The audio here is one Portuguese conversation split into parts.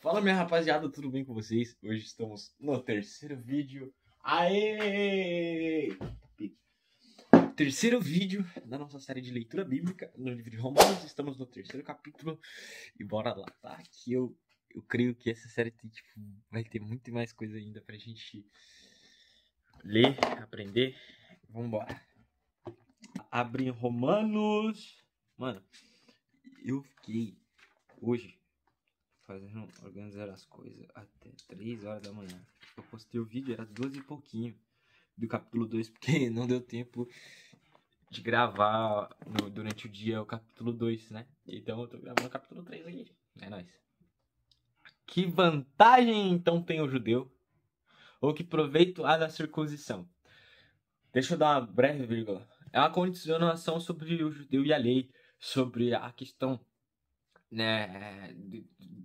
Fala, minha rapaziada, tudo bem com vocês? Hoje estamos no terceiro vídeo. Aê! Terceiro vídeo da nossa série de leitura bíblica no livro de Romanos. Estamos no terceiro capítulo e bora lá, tá? Que eu creio que essa série vai ter muito mais coisa ainda pra gente ler, aprender. Vambora. Abre Romanos. Mano, eu fiquei hoje organizar as coisas até 3 horas da manhã. Eu postei o vídeo, era 12 e pouquinho do capítulo 2, porque não deu tempo de gravar durante o dia o capítulo 2, né? Então eu tô gravando o capítulo 3 aqui. É nóis. Que vantagem então tem o judeu? Ou que proveito há da circuncisão? Deixa eu dar uma breve vírgula. É uma continuação sobre o judeu e a lei, sobre a questão, né,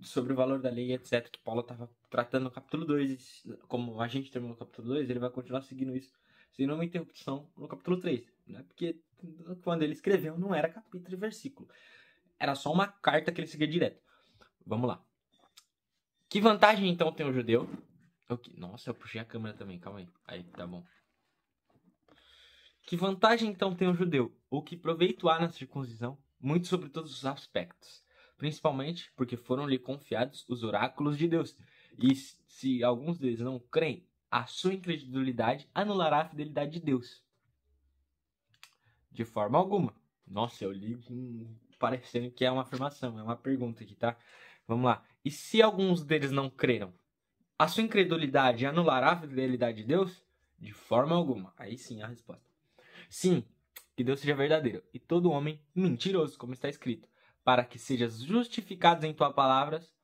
sobre o valor da lei, etc, que Paulo estava tratando no capítulo 2. Como a gente terminou no capítulo 2, ele vai continuar seguindo isso sem nenhuma interrupção no capítulo 3, né? Porque quando ele escreveu não era capítulo e versículo, era só uma carta que ele seguia direto. Vamos lá. Que vantagem então tem o judeu? Nossa, eu puxei a câmera também, calma aí. Aí, tá bom. Que vantagem então tem o judeu? Ou que proveito há na circuncisão? Muito sobre todos os aspectos, principalmente porque foram-lhe confiados os oráculos de Deus. E se alguns deles não creem, a sua incredulidade anulará a fidelidade de Deus. De forma alguma. Nossa, eu li parecendo que é uma afirmação, é uma pergunta aqui, tá? Vamos lá. E se alguns deles não creram, a sua incredulidade anulará a fidelidade de Deus? De forma alguma. Aí sim a resposta. Sim, que Deus seja verdadeiro, e todo homem mentiroso, como está escrito, para que sejas justificados em tuas palavras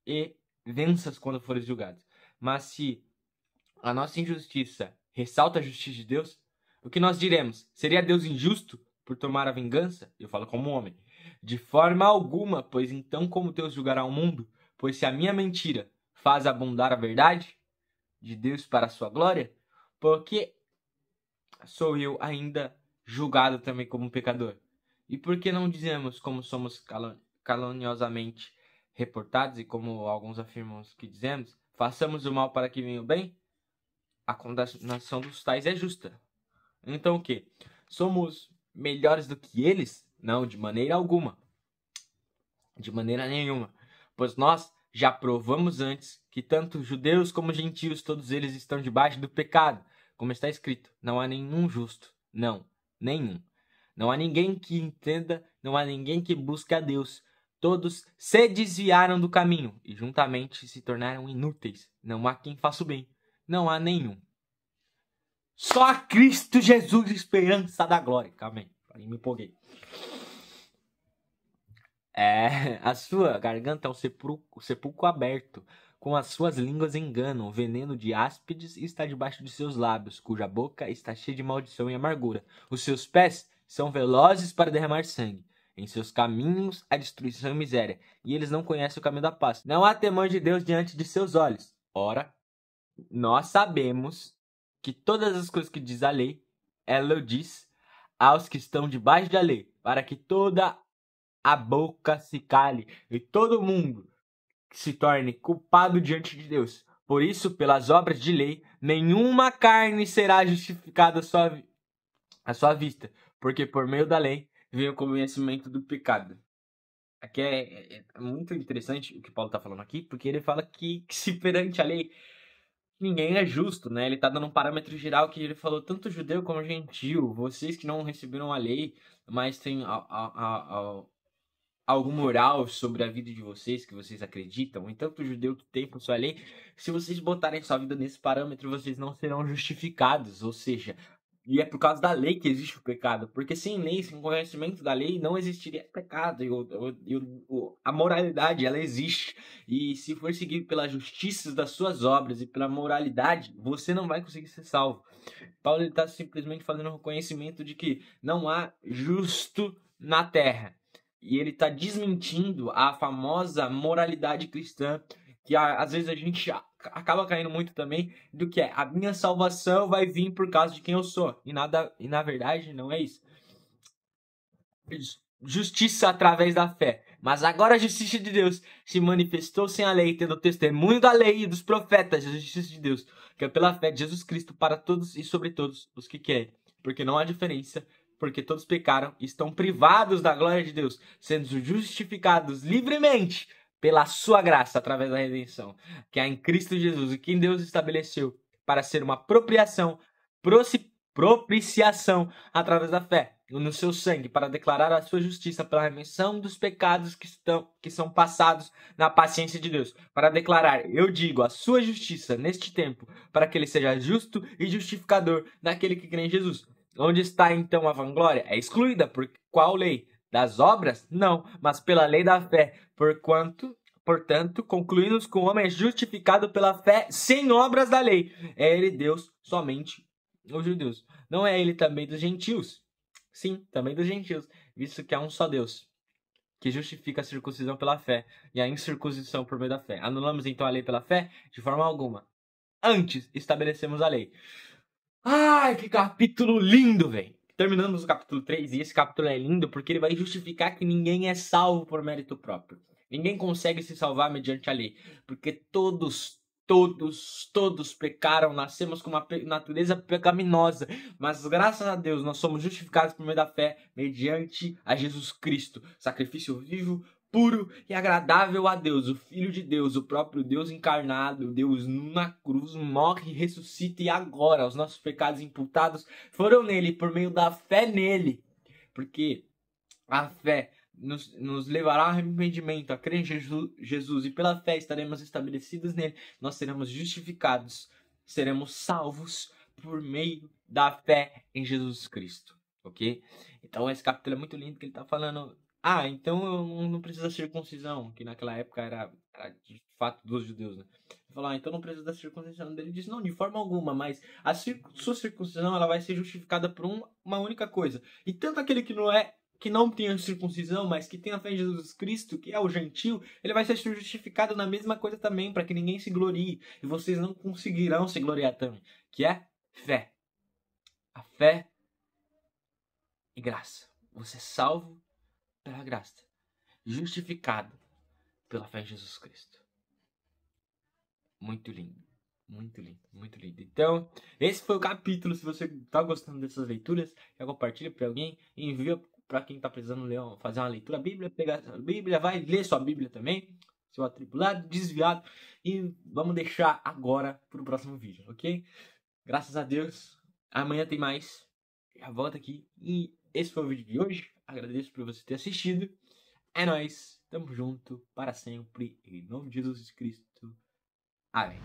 e venças quando fores julgados. Mas se a nossa injustiça ressalta a justiça de Deus, o que nós diremos? Seria Deus injusto por tomar a vingança? Eu falo como homem. De forma alguma, pois então como Deus julgará o mundo? Pois se a minha mentira faz abundar a verdade de Deus para a sua glória, porque sou eu ainda julgado também como pecador? E por que não dizemos, como somos caluniosamente reportados e como alguns afirmam que dizemos, façamos o mal para que venha o bem? A condenação dos tais é justa. Então o quê? Somos melhores do que eles? Não, de maneira alguma. De maneira nenhuma. Pois nós já provamos antes que tanto judeus como gentios, todos eles estão debaixo do pecado. Como está escrito, não há nenhum justo. Não, nenhum. Não há ninguém que entenda, não há ninguém que busque a Deus. Todos se desviaram do caminho e juntamente se tornaram inúteis. Não há quem faça o bem. Não há nenhum. Só a Cristo Jesus, esperança da glória. Calma aí, me empolguei. A sua garganta é um sepulcro aberto, com as suas línguas enganam, o veneno de áspides está debaixo de seus lábios, cuja boca está cheia de maldição e amargura. Os seus pés são velozes para derramar sangue. Em seus caminhos há destruição e miséria, e eles não conhecem o caminho da paz. Não há temor de Deus diante de seus olhos. Ora, nós sabemos que todas as coisas que diz a lei, ela diz aos que estão debaixo da lei, para que toda a boca se cale e todo mundo se torne culpado diante de Deus. Por isso, pelas obras de lei, nenhuma carne será justificada à sua vista, porque por meio da lei vem o conhecimento do pecado. Aqui é muito interessante o que Paulo está falando aqui, porque ele fala que se perante a lei ninguém é justo, né? Ele tá dando um parâmetro geral que ele falou, tanto judeu como gentio, vocês que não receberam a lei, mas tem algum moral sobre a vida de vocês, que vocês acreditam, e tanto judeu que tem por sua lei, se vocês botarem sua vida nesse parâmetro, vocês não serão justificados, ou seja, e é por causa da lei que existe o pecado, porque sem lei, sem conhecimento da lei, não existiria pecado, a moralidade, ela existe, e se for seguir pela justiça das suas obras e pela moralidade, você não vai conseguir ser salvo. Paulo está simplesmente fazendo um reconhecimento de que não há justo na terra, e ele está desmentindo a famosa moralidade cristã, que às vezes a gente acaba caindo muito também, do que a minha salvação vai vir por causa de quem eu sou. E na verdade não é isso. justiça através da fé. Mas agora a justiça de Deus se manifestou sem a lei, tendo o testemunho da lei e dos profetas, a justiça de Deus, que é pela fé de Jesus Cristo para todos e sobre todos os que querem. Porque não há diferença, porque todos pecaram e estão privados da glória de Deus, sendo justificados livremente pela sua graça, através da redenção, que há em Cristo Jesus, e que Deus estabeleceu para ser uma propiciação através da fé no seu sangue, para declarar a sua justiça pela remissão dos pecados que são passados na paciência de Deus, para declarar, eu digo, a sua justiça neste tempo, para que ele seja justo e justificador daquele que crê em Jesus. Onde está então a vanglória? É excluída. Por qual lei? Das obras? Não, mas pela lei da fé. Portanto, concluímos que o homem é justificado pela fé sem obras da lei. É ele Deus somente os judeus. Não é ele também dos gentios? Sim, também dos gentios, visto que há um só Deus, que justifica a circuncisão pela fé e a incircuncisão por meio da fé. Anulamos então a lei pela fé? De forma alguma. Antes, estabelecemos a lei. Ai, que capítulo lindo, velho. Terminamos o capítulo 3 e esse capítulo é lindo porque ele vai justificar que ninguém é salvo por mérito próprio. Ninguém consegue se salvar mediante a lei, porque todos pecaram, nascemos com uma natureza pecaminosa, mas graças a Deus nós somos justificados por meio da fé mediante a Jesus Cristo, sacrifício vivo, puro e agradável a Deus, o Filho de Deus, o próprio Deus encarnado, Deus na cruz, morre, ressuscita e agora os nossos pecados imputados foram nele, por meio da fé nele, porque a fé nos levará ao arrependimento, a crer em Jesus, e pela fé estaremos estabelecidos nele, nós seremos justificados, seremos salvos por meio da fé em Jesus Cristo, ok? Então esse capítulo é muito lindo, que ele está falando, então eu não precisa da circuncisão, que naquela época era de fato dos judeus, né? Ele falou, então não precisa da circuncisão. Ele disse, não, de forma alguma, mas a sua circuncisão ela vai ser justificada por uma única coisa, e tanto aquele que não tem a circuncisão, mas que tem a fé em Jesus Cristo, que é o gentio, ele vai ser justificado na mesma coisa também, para que ninguém se glorie. E vocês não conseguirão se gloriar também, que é fé. A fé e graça. Você é salvo pela graça, justificado pela fé em Jesus Cristo. Muito lindo. Muito lindo, muito lindo. Então, esse foi o capítulo. Se você está gostando dessas leituras, já compartilha para alguém, envia para quem está precisando ler, fazer uma leitura bíblia, pegar a Bíblia, vai ler sua Bíblia também, seu atribulado, desviado, e vamos deixar agora para o próximo vídeo, ok? Graças a Deus, amanhã tem mais, já volta aqui, e esse foi o vídeo de hoje, agradeço por você ter assistido, é nóis, tamo junto, para sempre, em nome de Jesus Cristo, amém.